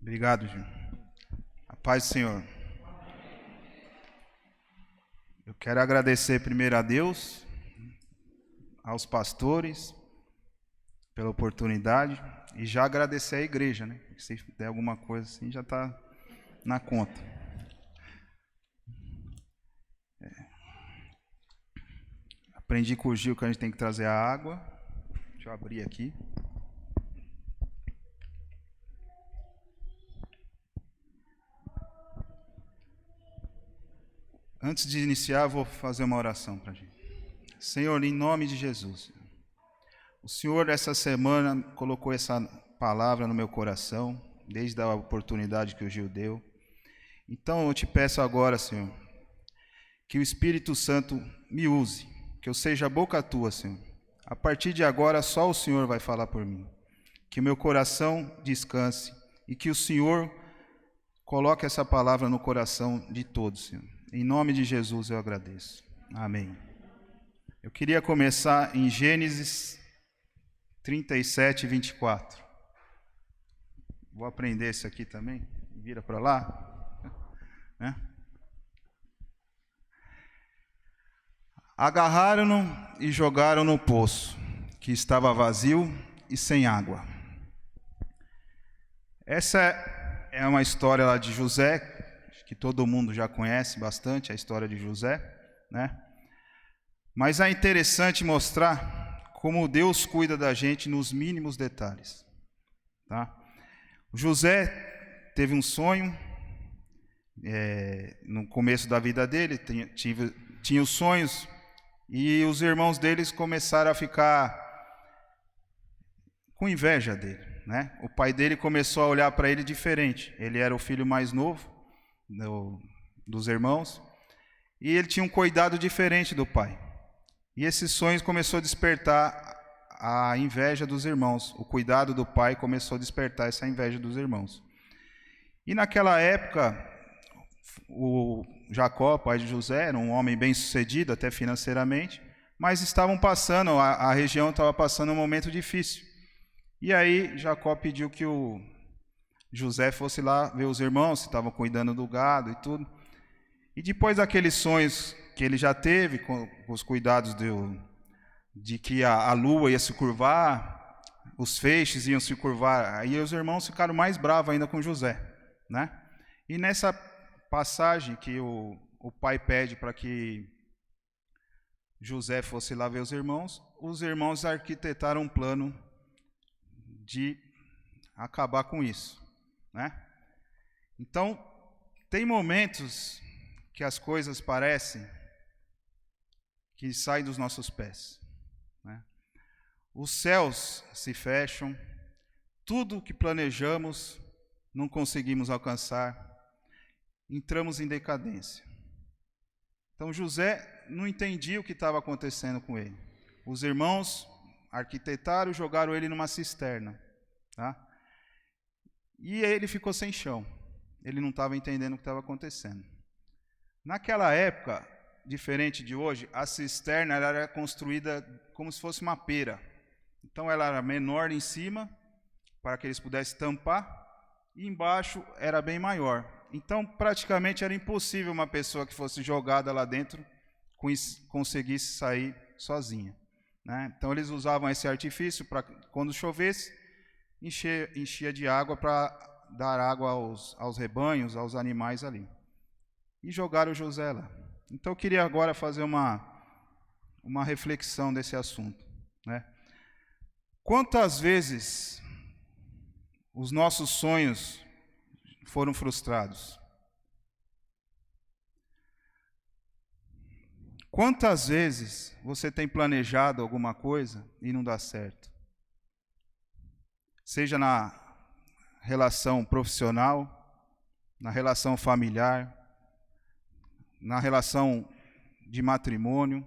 Obrigado, Gil. A paz do Senhor. Eu quero agradecer primeiro a Deus, aos pastores, pela oportunidade, e já agradecer à igreja, né? Se der alguma coisa assim, já está na conta. Aprendi com o Gil que a gente tem que trazer a água. Deixa eu abrir aqui. Antes de iniciar, vou fazer uma oração para a gente. Senhor, em nome de Jesus, o Senhor essa semana colocou essa palavra no meu coração, desde a oportunidade que o Gil deu. Então eu te peço agora, Senhor, que o Espírito Santo me use, que eu seja a boca tua, Senhor. A partir de agora, só o Senhor vai falar por mim. Que o meu coração descanse e que o Senhor coloque essa palavra no coração de todos, Senhor. Em nome de Jesus eu agradeço. Amém. Eu queria começar em Gênesis 37, 24. Vou aprender esse aqui também. Vira para lá. Né? Agarraram-no e jogaram no poço, que estava vazio e sem água. Essa é uma história lá de José, que todo mundo já conhece bastante, a história de José, né? Mas é interessante mostrar como Deus cuida da gente nos mínimos detalhes, tá? O José teve um sonho, no começo da vida dele, tinha os sonhos, e os irmãos deles começaram a ficar com inveja dele, né? O pai dele começou a olhar para ele diferente. Ele era o filho mais novo dos irmãos, e ele tinha um cuidado diferente do pai. E esses sonhos começou a despertar a inveja dos irmãos. O cuidado do pai começou a despertar essa inveja dos irmãos. E naquela época, o Jacó, pai de José, era um homem bem-sucedido até financeiramente, mas estavam passando, a região estava passando um momento difícil. E aí Jacó pediu que o José fosse lá ver os irmãos, se estavam cuidando do gado e tudo. E depois daqueles sonhos que ele já teve, com os cuidados de que a lua ia se curvar, os feixes iam se curvar, aí os irmãos ficaram mais bravos ainda com José, né? E nessa passagem que o pai pede para que José fosse lá ver os irmãos arquitetaram um plano de acabar com isso, né? Então, tem momentos que as coisas parecem que saem dos nossos pés, né? Os céus se fecham, tudo que planejamos não conseguimos alcançar, entramos em decadência. Então José não entendia o que estava acontecendo com ele. Os irmãos arquitetaram e jogaram ele numa cisterna, tá? E ele ficou sem chão. Ele não estava entendendo o que estava acontecendo. Naquela época, diferente de hoje, a cisterna ela era construída como se fosse uma pera. Então ela era menor em cima, para que eles pudessem tampar, e embaixo era bem maior. Então praticamente era impossível uma pessoa que fosse jogada lá dentro conseguisse sair sozinha, né? Então eles usavam esse artifício para, quando chovesse, enchia de água para dar água aos rebanhos, aos animais ali. E jogaram José lá. Então eu queria agora fazer uma reflexão desse assunto, né? Quantas vezes os nossos sonhos foram frustrados? Quantas vezes você tem planejado alguma coisa e não dá certo? Seja na relação profissional, na relação familiar, na relação de matrimônio.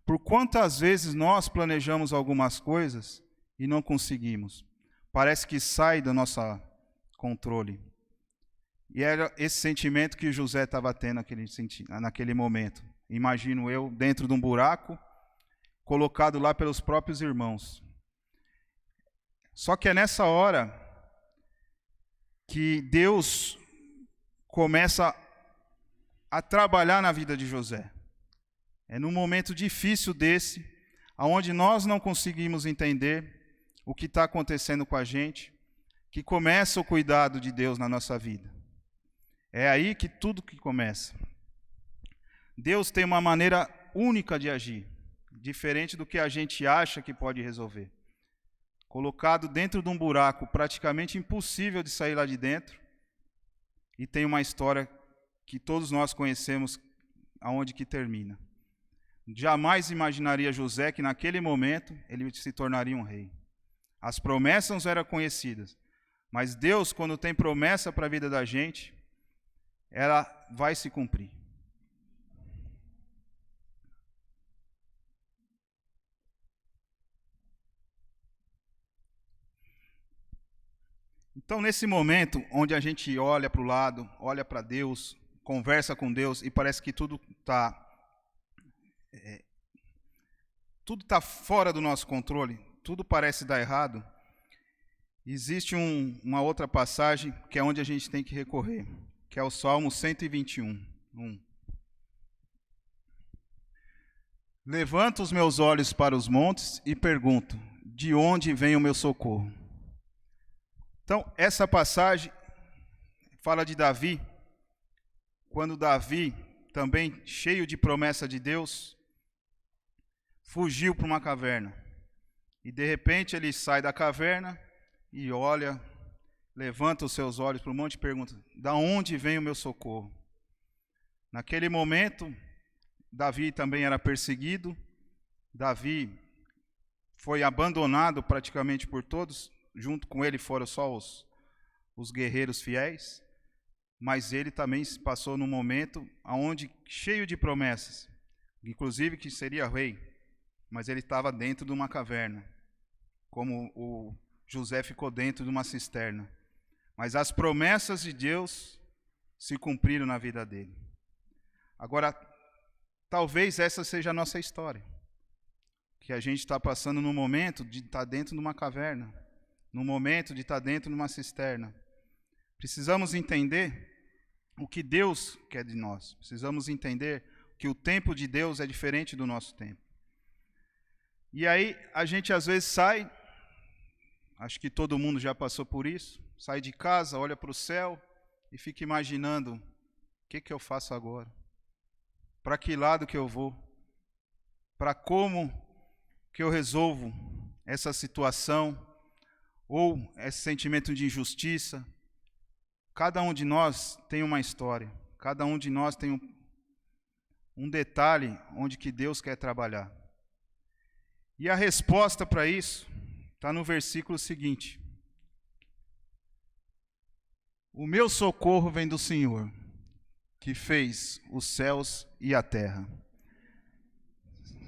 Por quantas vezes nós planejamos algumas coisas e não conseguimos? Parece que sai do nosso controle. E era esse sentimento que José estava tendo naquele momento. Imagino eu, dentro de um buraco, colocado lá pelos próprios irmãos. Só que é nessa hora que Deus começa a trabalhar na vida de José. É num momento difícil desse, onde nós não conseguimos entender o que está acontecendo com a gente, que começa o cuidado de Deus na nossa vida. É aí que tudo que começa. Deus tem uma maneira única de agir, diferente do que a gente acha que pode resolver. Colocado dentro de um buraco praticamente impossível de sair lá de dentro, e tem uma história que todos nós conhecemos, aonde que termina. Jamais imaginaria José que naquele momento ele se tornaria um rei. As promessas eram conhecidas, mas Deus, quando tem promessa para a vida da gente, ela vai se cumprir. Então, nesse momento onde a gente olha para o lado, olha para Deus, conversa com Deus e parece que tudo está fora do nosso controle, tudo parece dar errado, existe uma outra passagem que é onde a gente tem que recorrer, que é o Salmo 121. Levanto os meus olhos para os montes e pergunto, de onde vem o meu socorro? Então, essa passagem fala de Davi, quando Davi, também cheio de promessa de Deus, fugiu para uma caverna. E de repente ele sai da caverna e olha, levanta os seus olhos para o monte e pergunta, da onde vem o meu socorro? Naquele momento, Davi também era perseguido, Davi foi abandonado praticamente por todos, junto com ele foram só os guerreiros fiéis, mas ele também passou num momento onde, cheio de promessas, inclusive que seria rei, mas ele estava dentro de uma caverna, como o José ficou dentro de uma cisterna. Mas as promessas de Deus se cumpriram na vida dele. Agora, talvez essa seja a nossa história, que a gente está passando no momento de estar dentro de uma caverna, no momento de estar dentro de uma cisterna. Precisamos entender o que Deus quer de nós. Precisamos entender que o tempo de Deus é diferente do nosso tempo. E aí a gente às vezes sai, acho que todo mundo já passou por isso, sai de casa, olha para o céu e fica imaginando, o que eu faço agora? Para que lado que eu vou? Para como que eu resolvo essa situação? Ou esse sentimento de injustiça? Cada um de nós tem uma história, cada um de nós tem um detalhe onde que Deus quer trabalhar. E a resposta para isso está no versículo seguinte. O meu socorro vem do Senhor, que fez os céus e a terra.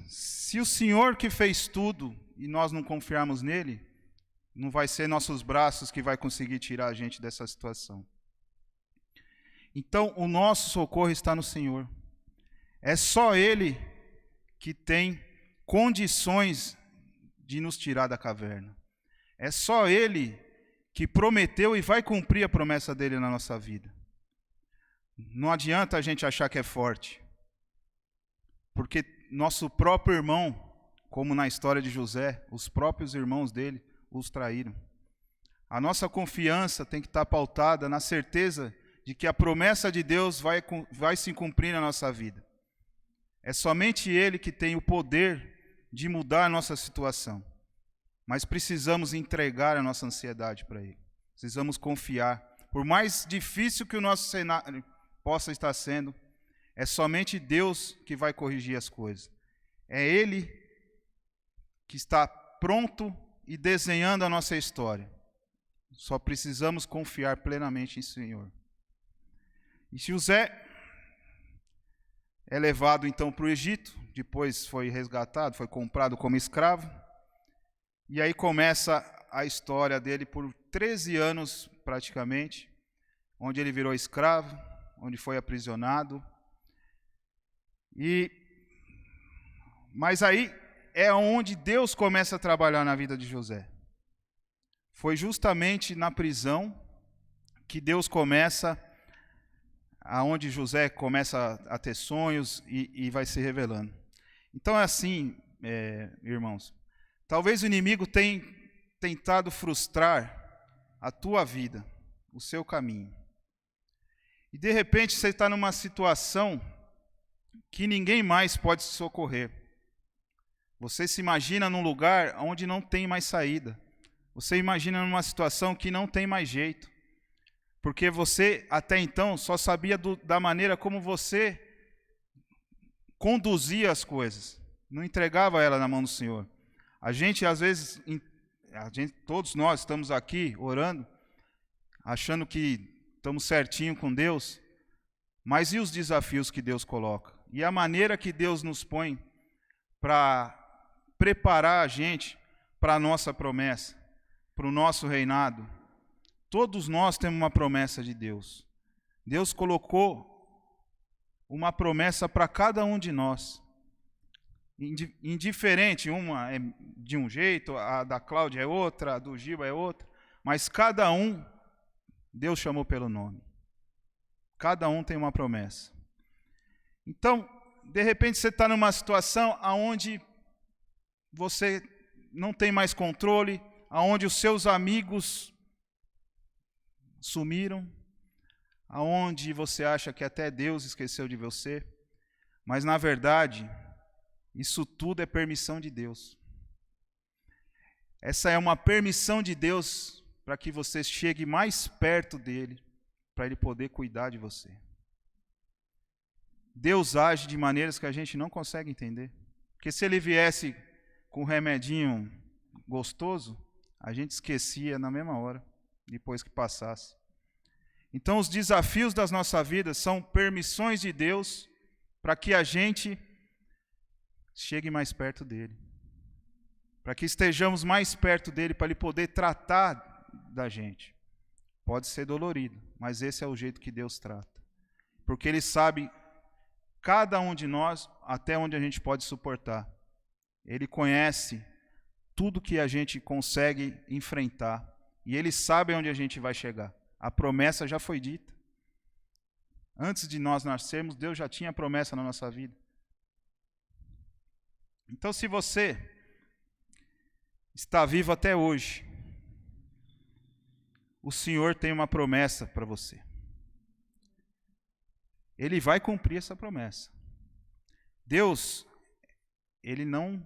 Se o Senhor que fez tudo e nós não confiarmos nele, não vai ser nossos braços que vai conseguir tirar a gente dessa situação. Então, o nosso socorro está no Senhor. É só Ele que tem condições de nos tirar da caverna. É só Ele que prometeu e vai cumprir a promessa dele na nossa vida. Não adianta a gente achar que é forte, porque nosso próprio irmão, como na história de José, os próprios irmãos dele os traíram. A nossa confiança tem que estar pautada na certeza de que a promessa de Deus vai se cumprir na nossa vida. É somente Ele que tem o poder de mudar a nossa situação. Mas precisamos entregar a nossa ansiedade para Ele. Precisamos confiar. Por mais difícil que o nosso cenário possa estar sendo, é somente Deus que vai corrigir as coisas. É Ele que está pronto e desenhando a nossa história. Só precisamos confiar plenamente em Senhor. E José é levado então para o Egito, depois foi resgatado, foi comprado como escravo, e aí começa a história dele por 13 anos praticamente, onde ele virou escravo, onde foi aprisionado. Mas aí é onde Deus começa a trabalhar na vida de José. Foi justamente na prisão que Deus começa, aonde José começa a ter sonhos e vai se revelando. Então é assim, irmãos, talvez o inimigo tenha tentado frustrar a tua vida, o seu caminho. E de repente você está numa situação que ninguém mais pode te socorrer. Você se imagina num lugar onde não tem mais saída. Você imagina numa situação que não tem mais jeito. Porque você até então só sabia da maneira como você conduzia as coisas. Não entregava ela na mão do Senhor. A gente às vezes, todos nós estamos aqui orando, achando que estamos certinho com Deus, mas e os desafios que Deus coloca? E a maneira que Deus nos põe para preparar a gente para a nossa promessa, para o nosso reinado. Todos nós temos uma promessa de Deus. Deus colocou uma promessa para cada um de nós. Indiferente, uma é de um jeito, a da Cláudia é outra, a do Giba é outra, mas cada um, Deus chamou pelo nome. Cada um tem uma promessa. Então, de repente você está numa situação onde você não tem mais controle, onde os seus amigos sumiram, aonde você acha que até Deus esqueceu de você, mas na verdade, isso tudo é permissão de Deus. Essa é uma permissão de Deus para que você chegue mais perto dele, para ele poder cuidar de você. Deus age de maneiras que a gente não consegue entender. Porque se ele viesse com um remedinho gostoso, a gente esquecia na mesma hora, depois que passasse. Então os desafios das nossas vidas são permissões de Deus para que a gente chegue mais perto dele. Para que estejamos mais perto dele, para ele poder tratar da gente. Pode ser dolorido, mas esse é o jeito que Deus trata. Porque ele sabe cada um de nós até onde a gente pode suportar. Ele conhece tudo que a gente consegue enfrentar. E ele sabe onde a gente vai chegar. A promessa já foi dita. Antes de nós nascermos, Deus já tinha a promessa na nossa vida. Então, se você está vivo até hoje, o Senhor tem uma promessa para você. Ele vai cumprir essa promessa. Deus, Ele não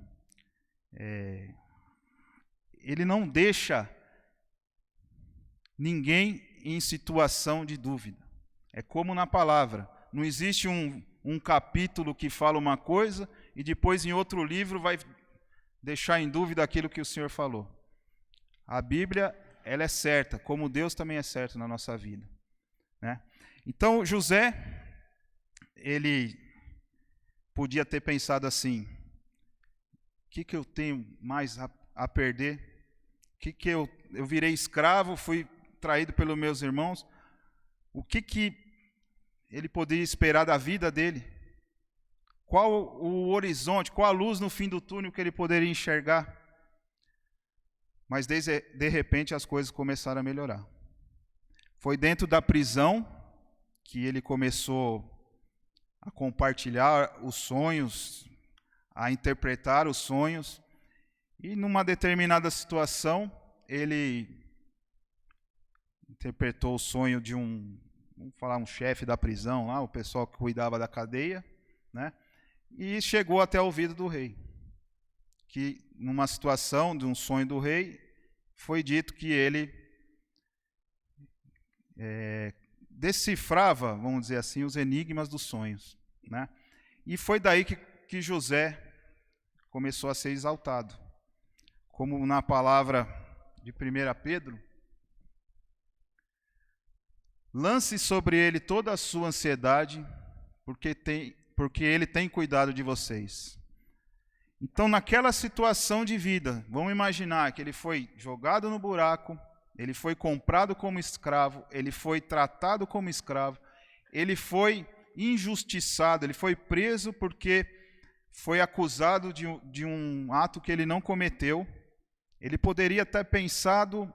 deixa ninguém em situação de dúvida. É como na palavra. Não existe um capítulo que fala uma coisa e depois em outro livro vai deixar em dúvida aquilo que o Senhor falou. A Bíblia, ela é certa, como Deus também é certo na nossa vida, né? Então José, ele podia ter pensado assim: o que eu tenho mais a perder? Que eu virei escravo, fui traído pelos meus irmãos. O que ele poderia esperar da vida dele? Qual o horizonte, qual a luz no fim do túnel que ele poderia enxergar? Mas de repente as coisas começaram a melhorar. Foi dentro da prisão que ele começou a compartilhar os sonhos, a interpretar os sonhos. E numa determinada situação, ele interpretou o sonho de um chefe da prisão lá, o pessoal que cuidava da cadeia, né? E chegou até o ouvido do rei. Que numa situação de um sonho do rei, foi dito que ele decifrava, vamos dizer assim, os enigmas dos sonhos, né? E foi daí que José começou a ser exaltado. Como na palavra de 1 Pedro, lance sobre ele toda a sua ansiedade, porque ele tem cuidado de vocês. Então, naquela situação de vida, vamos imaginar que ele foi jogado no buraco, ele foi comprado como escravo, ele foi tratado como escravo, ele foi injustiçado, ele foi preso porque foi acusado de um ato que ele não cometeu. Ele poderia ter pensado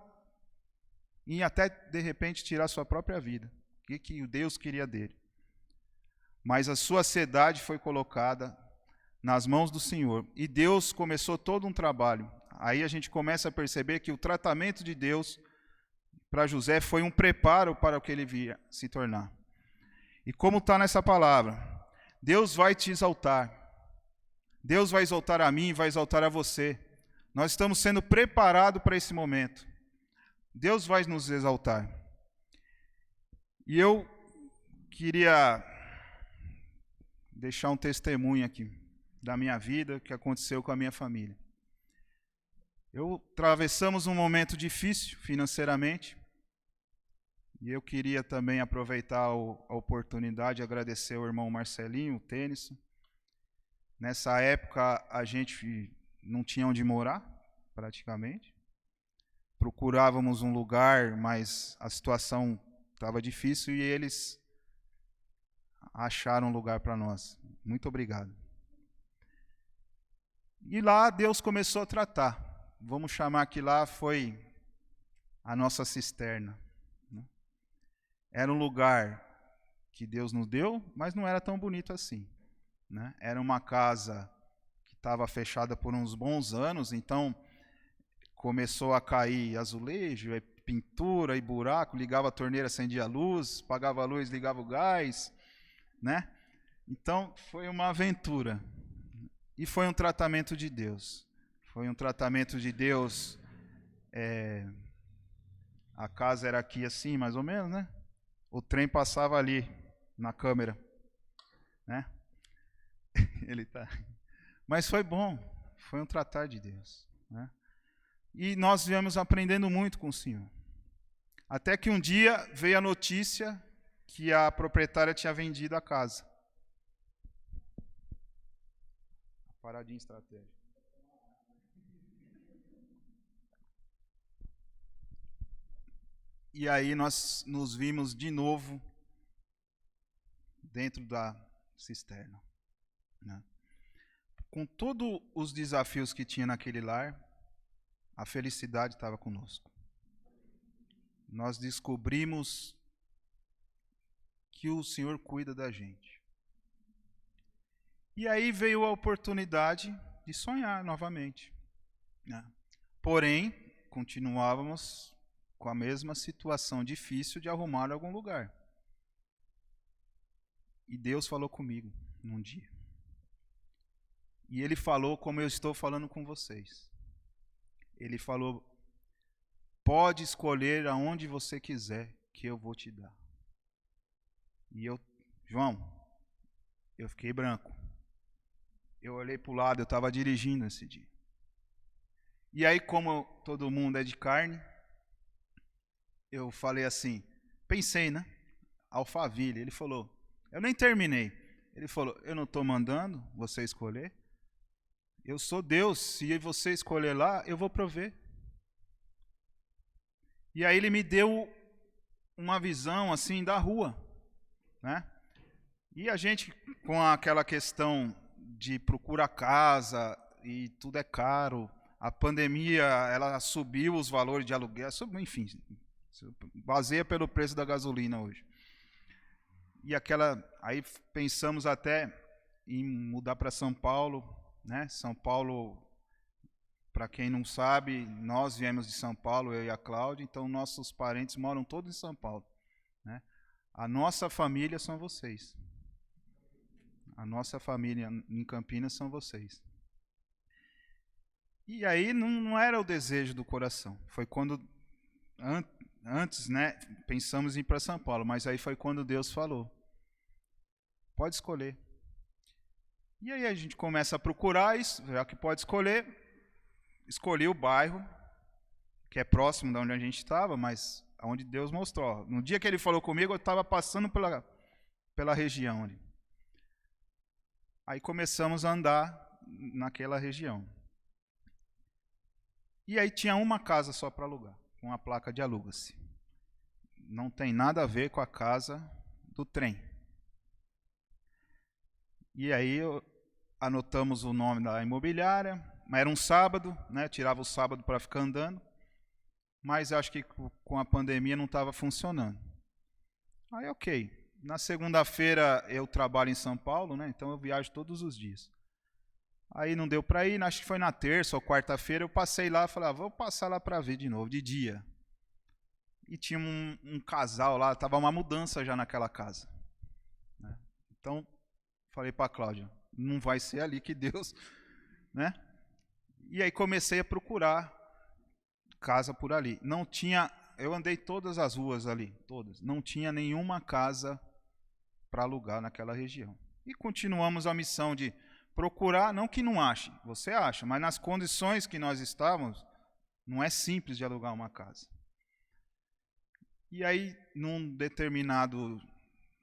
e até, de repente, tirar sua própria vida. O que Deus queria dele. Mas a sua cidade foi colocada nas mãos do Senhor. E Deus começou todo um trabalho. Aí a gente começa a perceber que o tratamento de Deus para José foi um preparo para o que ele via se tornar. E como está nessa palavra, Deus vai te exaltar. Deus vai exaltar a mim, vai exaltar a você. Nós estamos sendo preparados para esse momento. Deus vai nos exaltar. E eu queria deixar um testemunho aqui da minha vida, que aconteceu com a minha família. Atravessamos um momento difícil financeiramente, e eu queria também aproveitar a oportunidade de agradecer ao irmão Marcelinho, o Tênis. Nessa época a gente não tinha onde morar, praticamente. Procurávamos um lugar, mas a situação estava difícil e eles acharam um lugar para nós. Muito obrigado. E lá Deus começou a tratar. Vamos chamar que lá foi a nossa cisterna. Era um lugar que Deus nos deu, mas não era tão bonito assim. Era uma casa que estava fechada por uns bons anos, então começou a cair azulejo, pintura e buraco, ligava a torneira, acendia a luz, pagava a luz, ligava o gás, Então foi uma aventura. E foi um tratamento de Deus. Foi um tratamento de Deus. A casa era aqui assim, mais ou menos, O trem passava ali, na câmera. Ele tá. Mas foi bom. Foi um tratar de Deus. E nós viemos aprendendo muito com o Senhor. Até que um dia veio a notícia que a proprietária tinha vendido a casa. Paradinha estratégica. E aí nós nos vimos de novo dentro da cisterna. Com todos os desafios que tinha naquele lar, a felicidade estava conosco. Nós descobrimos que o Senhor cuida da gente. E aí veio a oportunidade de sonhar novamente. Porém, continuávamos com a mesma situação difícil de arrumar algum lugar. E Deus falou comigo num dia. E Ele falou como eu estou falando com vocês. Ele falou: pode escolher aonde você quiser, que eu vou te dar. E João, eu fiquei branco. Eu olhei para o lado, eu estava dirigindo esse dia. E aí, como todo mundo é de carne, eu falei assim, pensei, Alphaville. Ele falou, eu nem terminei. Ele falou, eu não estou mandando você escolher. Eu sou Deus, se você escolher lá, eu vou prover. E aí ele me deu uma visão assim da rua, E a gente, com aquela questão de procurar casa, e tudo é caro, a pandemia, ela subiu os valores de aluguel, enfim, baseia pelo preço da gasolina hoje. E aí pensamos até em mudar para São Paulo, São Paulo, para quem não sabe, nós viemos de São Paulo, eu e a Cláudia, então nossos parentes moram todos em São Paulo. A nossa família são vocês. A nossa família em Campinas são vocês. E aí não era o desejo do coração. Foi quando, antes, pensamos em ir para São Paulo, mas aí foi quando Deus falou, pode escolher. E aí a gente começa a procurar isso, já que pode escolher. Escolhi o bairro, que é próximo de onde a gente estava, mas onde Deus mostrou. No dia que Ele falou comigo, eu estava passando pela região ali. Aí começamos a andar naquela região. E aí tinha uma casa só para alugar, com a placa de aluga-se. Não tem nada a ver com a casa do trem. E aí anotamos o nome da imobiliária, mas era um sábado, tirava o sábado para ficar andando. mas acho que com a pandemia não estava funcionando. Aí, ok. Na segunda-feira eu trabalho em São Paulo, né? Então eu viajo todos os dias. Aí não deu para ir, acho que foi na terça ou quarta-feira, eu passei lá e falei, vou passar lá para ver de novo, de dia. E tinha um casal lá, estava uma mudança já naquela casa. Né? Então, falei para a Cláudia, não vai ser ali que Deus... Né? E aí comecei a procurar casa por ali. Não tinha, eu andei todas as ruas ali, todas. Não tinha nenhuma casa para alugar naquela região. E continuamos a missão de procurar, não que não ache, você acha, mas nas condições que nós estávamos, não é simples de alugar uma casa. E aí, num determinado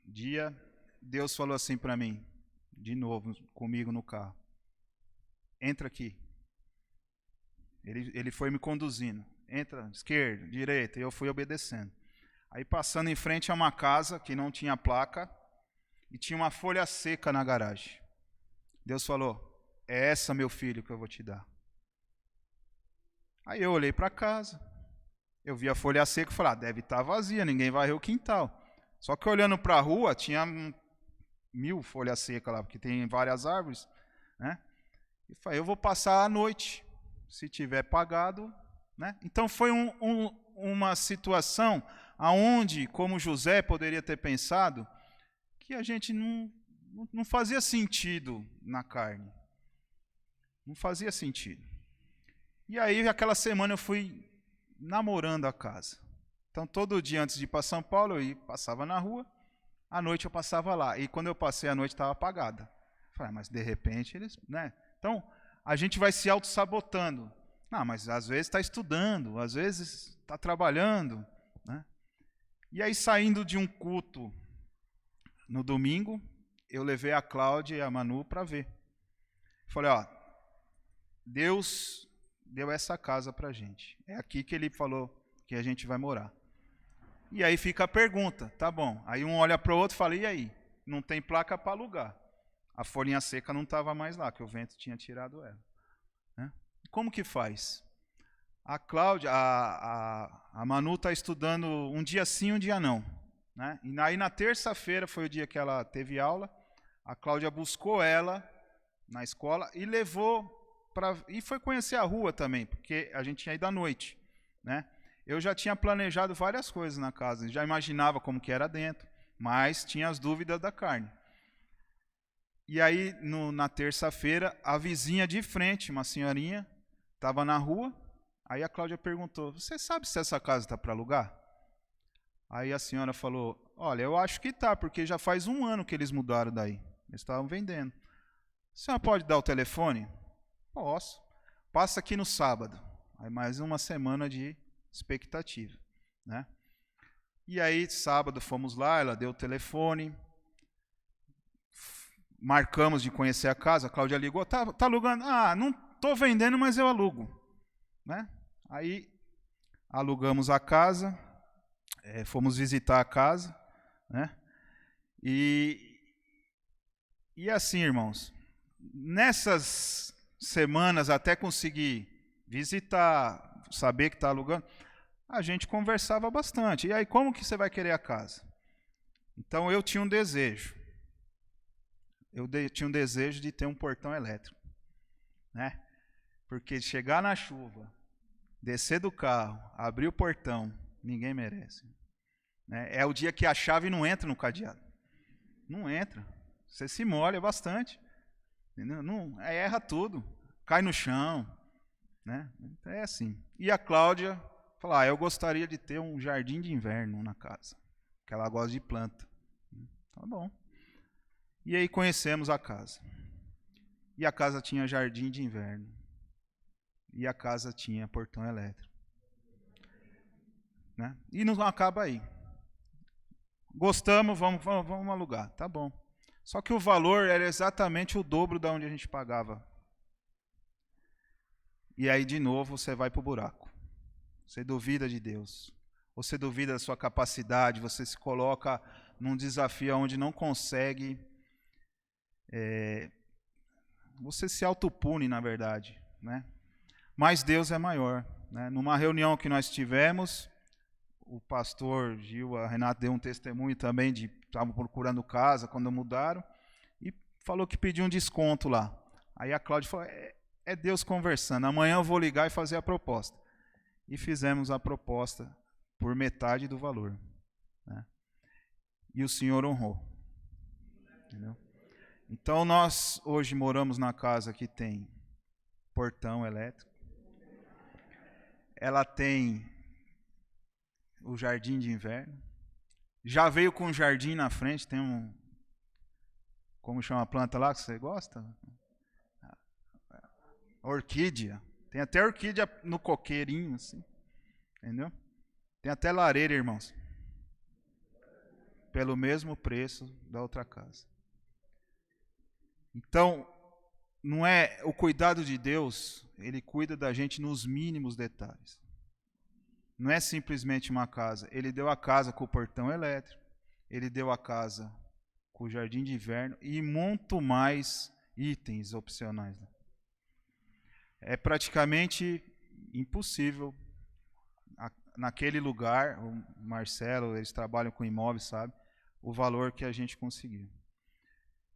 dia, Deus falou assim para mim, de novo, comigo no carro, entra aqui. Ele foi me conduzindo, entra, esquerda, direita, e eu fui obedecendo. Aí passando em frente a uma casa que não tinha placa, e tinha uma folha seca na garagem. Deus falou, é essa, meu filho, que eu vou te dar. Aí eu olhei para casa, eu vi a folha seca e falei, deve estar vazia, ninguém varreu o quintal. Só que olhando para a rua, tinha 1000 folhas secas lá, porque tem várias árvores. Né? E falei, eu vou passar a noite, se tiver pagado. Né? Então foi uma situação onde, como José poderia ter pensado, que a gente não fazia sentido na carne. Não fazia sentido. E aí, aquela semana, eu fui namorando a casa. Então, todo dia antes de ir para São Paulo, eu passava na rua, à noite eu passava lá. E quando eu passei a noite, estava apagada. Falei, mas de repente eles... Né? Então, a gente vai se auto-sabotando. Não, mas às vezes está estudando, às vezes está trabalhando. Né? E aí, saindo de um culto no domingo, eu levei a Cláudia e a Manu para ver. Falei, Deus deu essa casa para a gente. É aqui que ele falou que a gente vai morar. E aí fica a pergunta, tá bom. Aí um olha para o outro e fala, e aí? Não tem placa para alugar. A folhinha seca não estava mais lá, que o vento tinha tirado ela. Né? Como que faz? A Cláudia, a Manu está estudando um dia sim, um dia não. Né? E aí na terça-feira foi o dia que ela teve aula. A Cláudia buscou ela na escola e levou e foi conhecer a rua também, porque a gente tinha ido à noite. Né? Eu já tinha planejado várias coisas na casa, já imaginava como que era dentro, mas tinha as dúvidas da carne. E aí, na terça-feira, a vizinha de frente, uma senhorinha, estava na rua. Aí a Cláudia perguntou, você sabe se essa casa está para alugar? Aí a senhora falou, olha, eu acho que está, porque já faz 1 ano que eles mudaram daí. Eles estavam vendendo. A senhora pode dar o telefone? Posso. Passa aqui no sábado. Aí mais uma semana de expectativa. Né? E aí, sábado, fomos lá, ela deu o telefone. Marcamos de conhecer a casa. A Cláudia ligou, tá alugando? Não estou vendendo, mas eu alugo. Né? Aí, alugamos a casa. Fomos visitar a casa. Né? E assim, irmãos, nessas semanas até conseguir visitar, saber que está alugando, a gente conversava bastante. E aí, como que você vai querer a casa? Então, eu tinha um desejo. Tinha um desejo de ter um portão elétrico. Né? Porque chegar na chuva, descer do carro, abrir o portão, ninguém merece. Né? É o dia que a chave não entra no cadeado. Não entra. Você se molha bastante. Não, erra tudo. Cai no chão. Né? É assim. E a Cláudia falou, eu gostaria de ter um jardim de inverno na casa. Que ela gosta de planta. Tá bom. E aí conhecemos a casa. E a casa tinha jardim de inverno. E a casa tinha portão elétrico. Né? E não acaba aí. Gostamos, vamos alugar. Tá bom. Só que o valor era exatamente o dobro da onde a gente pagava. E aí, de novo, você vai para o buraco. Você duvida de Deus. Você duvida da sua capacidade. Você se coloca num desafio onde não consegue. Você se autopune, na verdade. Né? Mas Deus é maior. né? Numa reunião que nós tivemos, o pastor Gil, a Renata deu um testemunho também de estavam procurando casa quando mudaram e falou que pediu um desconto lá. Aí a Cláudia falou, é Deus conversando, amanhã eu vou ligar e fazer a proposta. E fizemos a proposta por metade do valor, né? E o Senhor honrou. Entendeu? Então nós hoje moramos na casa que tem portão elétrico. Ela tem o jardim de inverno. Já veio com um jardim na frente, tem um... Como chama a planta lá que você gosta? Orquídea. Tem até orquídea no coqueirinho, assim. Entendeu? Tem até lareira, irmãos. Pelo mesmo preço da outra casa. Então, não é o cuidado de Deus, Ele cuida da gente nos mínimos detalhes. Não é simplesmente uma casa. Ele deu a casa com o portão elétrico, Ele deu a casa com o jardim de inverno e muito mais itens opcionais. É praticamente impossível, naquele lugar, o Marcelo, eles trabalham com imóveis, sabe, o valor que a gente conseguiu.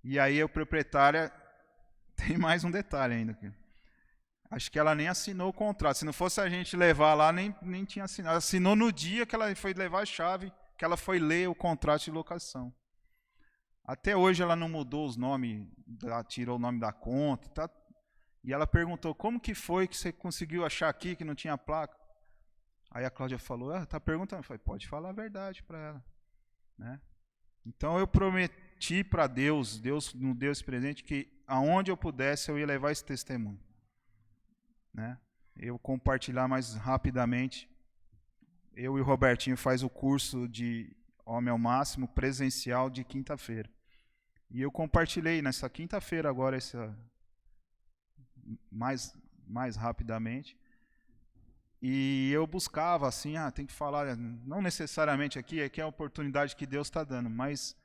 E aí a proprietária tem mais um detalhe ainda aqui. Acho que ela nem assinou o contrato. Se não fosse a gente levar lá, nem tinha assinado. Ela assinou no dia que ela foi levar a chave, que ela foi ler o contrato de locação. Até hoje ela não mudou os nomes, ela tirou o nome da conta, tá? E ela perguntou, como que foi que você conseguiu achar aqui que não tinha placa? Aí a Cláudia falou, tá perguntando. Eu falei, pode falar a verdade para ela, né? Então eu prometi para Deus me deu esse presente, que aonde eu pudesse eu ia levar esse testemunho, né? Eu compartilhar mais rapidamente. Eu e o Robertinho faz o curso de Homem ao Máximo presencial de quinta-feira. E eu compartilhei nessa quinta-feira agora mais rapidamente. E eu buscava assim, tem que falar, não necessariamente aqui é a oportunidade que Deus está dando, mas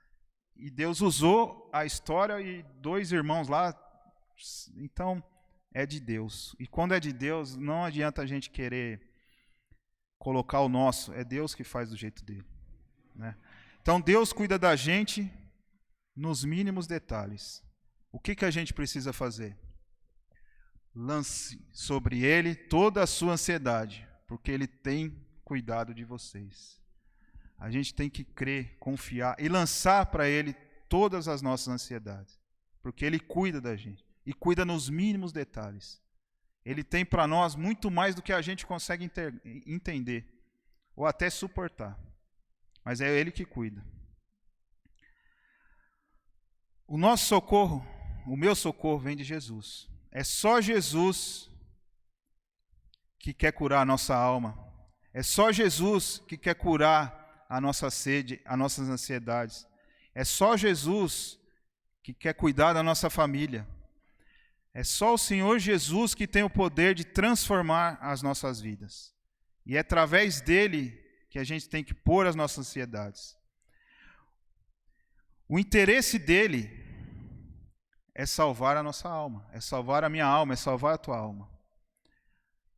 e Deus usou a história e 2 irmãos lá, então é de Deus. E quando é de Deus, não adianta a gente querer colocar o nosso, é Deus que faz do jeito dele, né? Então Deus cuida da gente nos mínimos detalhes. O que a gente precisa fazer? Lance sobre ele toda a sua ansiedade, porque ele tem cuidado de vocês. A gente tem que crer, confiar e lançar para ele todas as nossas ansiedades, porque ele cuida da gente e cuida nos mínimos detalhes. Ele tem para nós muito mais do que a gente consegue entender ou até suportar, mas é ele que cuida. O nosso socorro, o meu socorro vem de Jesus. É só Jesus que quer curar a nossa alma. É só Jesus que quer curar a nossa sede, as nossas ansiedades. É só Jesus que quer cuidar da nossa família. É só o Senhor Jesus que tem o poder de transformar as nossas vidas. E é através dele que a gente tem que pôr as nossas ansiedades. O interesse dele é salvar a nossa alma, é salvar a minha alma, é salvar a tua alma.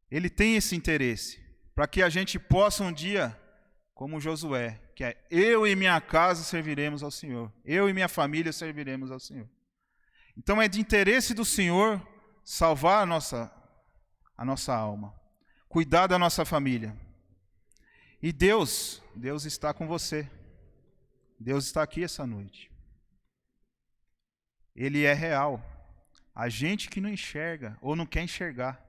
Ele tem esse interesse, para que a gente possa um dia, como Josué, que é eu e minha casa serviremos ao Senhor, eu e minha família serviremos ao Senhor. Então é de interesse do Senhor salvar a nossa alma, cuidar da nossa família. E Deus está com você. Deus está aqui essa noite. Ele é real. A gente que não enxerga ou não quer enxergar.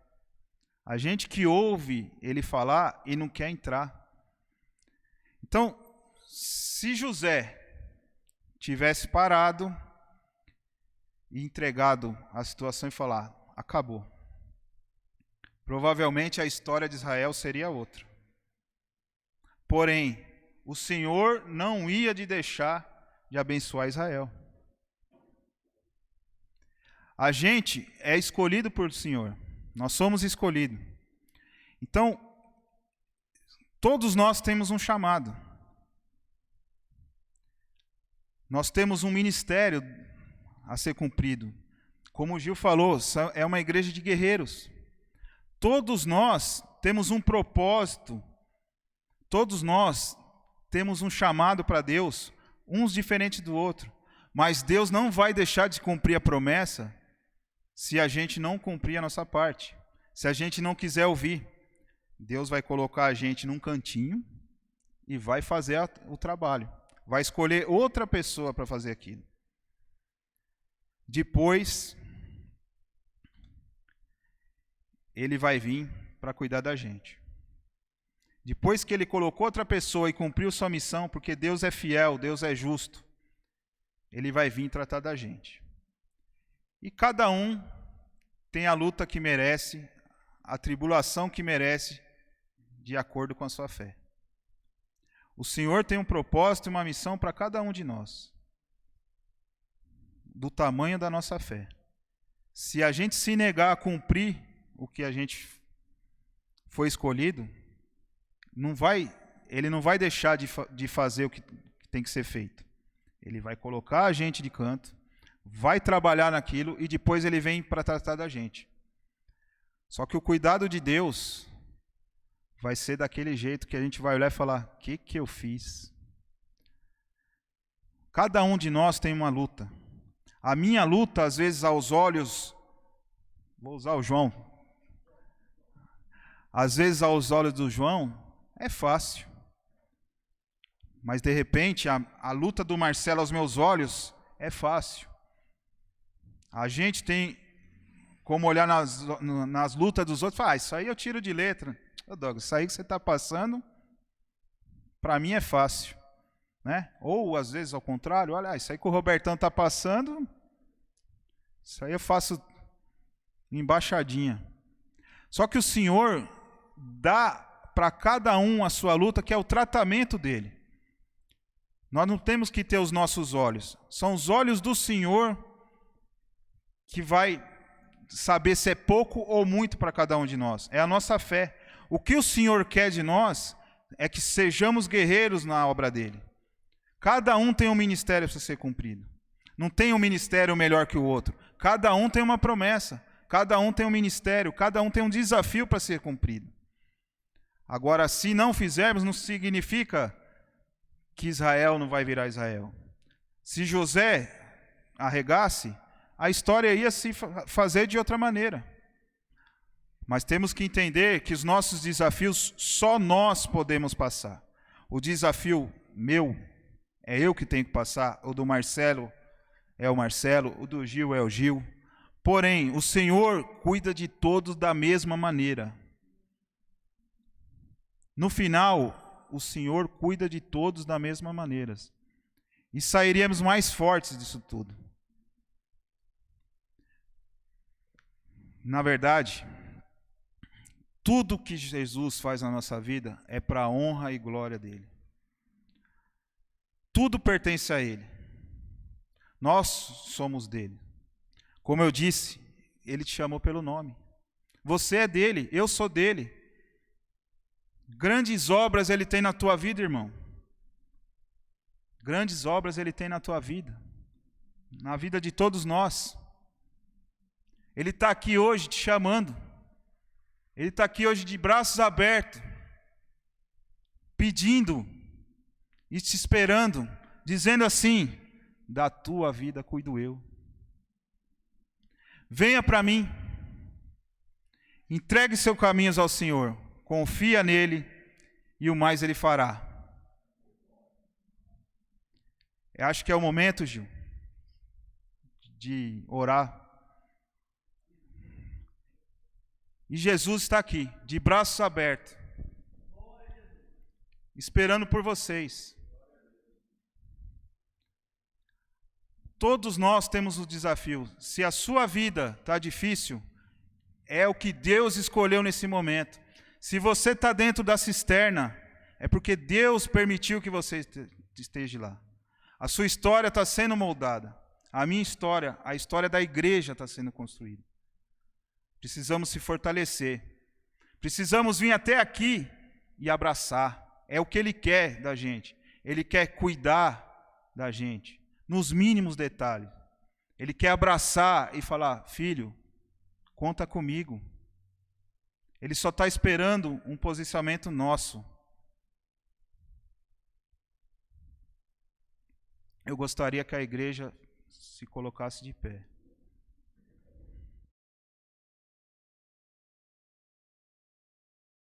A gente que ouve ele falar e não quer entrar. Então, se José tivesse parado e entregado a situação e falar, acabou, provavelmente a história de Israel seria outra. Porém, o Senhor não ia deixar de abençoar Israel. A gente é escolhido por Senhor. Nós somos escolhidos. Então, todos nós temos um chamado. Nós temos um ministério a ser cumprido. Como o Gil falou, é uma igreja de guerreiros. Todos nós temos um propósito, todos nós temos um chamado para Deus, uns diferentes do outro, mas Deus não vai deixar de cumprir a promessa se a gente não cumprir a nossa parte, se a gente não quiser ouvir. Deus vai colocar a gente num cantinho e vai fazer o trabalho, vai escolher outra pessoa para fazer aquilo. Depois, Ele vai vir para cuidar da gente. Depois que Ele colocou outra pessoa e cumpriu sua missão, porque Deus é fiel, Deus é justo, Ele vai vir tratar da gente. E cada um tem a luta que merece, a tribulação que merece, de acordo com a sua fé. O Senhor tem um propósito e uma missão para cada um de nós, do tamanho da nossa fé. Se a gente se negar a cumprir o que a gente foi escolhido, Ele não vai deixar de fazer o que tem que ser feito. Ele vai colocar a gente de canto, vai trabalhar naquilo e depois Ele vem para tratar da gente. Só que o cuidado de Deus vai ser daquele jeito que a gente vai olhar e falar: o que eu fiz? Cada um de nós tem uma luta. A minha luta, às vezes, aos olhos... Vou usar o João. Às vezes, aos olhos do João, é fácil. Mas, de repente, a luta do Marcelo aos meus olhos é fácil. A gente tem como olhar nas lutas dos outros e falar: isso aí eu tiro de letra. Ô, Douglas, isso aí que você está passando, para mim é fácil. Né? Ou, às vezes, ao contrário: olha, isso aí que o Robertão está passando, isso aí eu faço embaixadinha. Só que o Senhor dá para cada um a sua luta, que é o tratamento dele. Nós não temos que ter os nossos olhos. São os olhos do Senhor que vai saber se é pouco ou muito para cada um de nós. É a nossa fé. O que o Senhor quer de nós é que sejamos guerreiros na obra dele. Cada um tem um ministério para ser cumprido. Não tem um ministério melhor que o outro. Cada um tem uma promessa. Cada um tem um ministério. Cada um tem um desafio para ser cumprido. Agora, se não fizermos, não significa que Israel não vai virar Israel. Se José arregasse, a história ia se fazer de outra maneira. Mas temos que entender que os nossos desafios só nós podemos passar. O desafio meu é eu que tenho que passar, o do Marcelo é o Marcelo, o do Gil é o Gil. Porém, o Senhor cuida de todos da mesma maneira. No final, o Senhor cuida de todos da mesma maneira. E sairíamos mais fortes disso tudo. Na verdade, tudo que Jesus faz na nossa vida é para a honra e glória dele. Tudo pertence a ele. Nós somos dele. Como eu disse, ele te chamou pelo nome. Você é dele, eu sou dele. Grandes obras ele tem na tua vida, irmão. Grandes obras ele tem na tua vida. Na vida de todos nós. Ele está aqui hoje te chamando. Ele está aqui hoje de braços abertos, pedindo e te esperando, dizendo assim: da tua vida cuido eu. Venha para mim, entregue seus caminhos ao Senhor, confia nele e o mais ele fará. Eu acho que é o momento, Gil, de orar. E Jesus está aqui, de braços abertos, esperando por vocês. Todos nós temos o desafio. Se a sua vida está difícil, é o que Deus escolheu nesse momento. Se você está dentro da cisterna, é porque Deus permitiu que você esteja lá. A sua história está sendo moldada. A minha história, a história da igreja está sendo construída. Precisamos se fortalecer. Precisamos vir até aqui e abraçar. É o que Ele quer da gente. Ele quer cuidar da gente, nos mínimos detalhes. Ele quer abraçar e falar: filho, conta comigo. Ele só está esperando um posicionamento nosso. Eu gostaria que a igreja se colocasse de pé.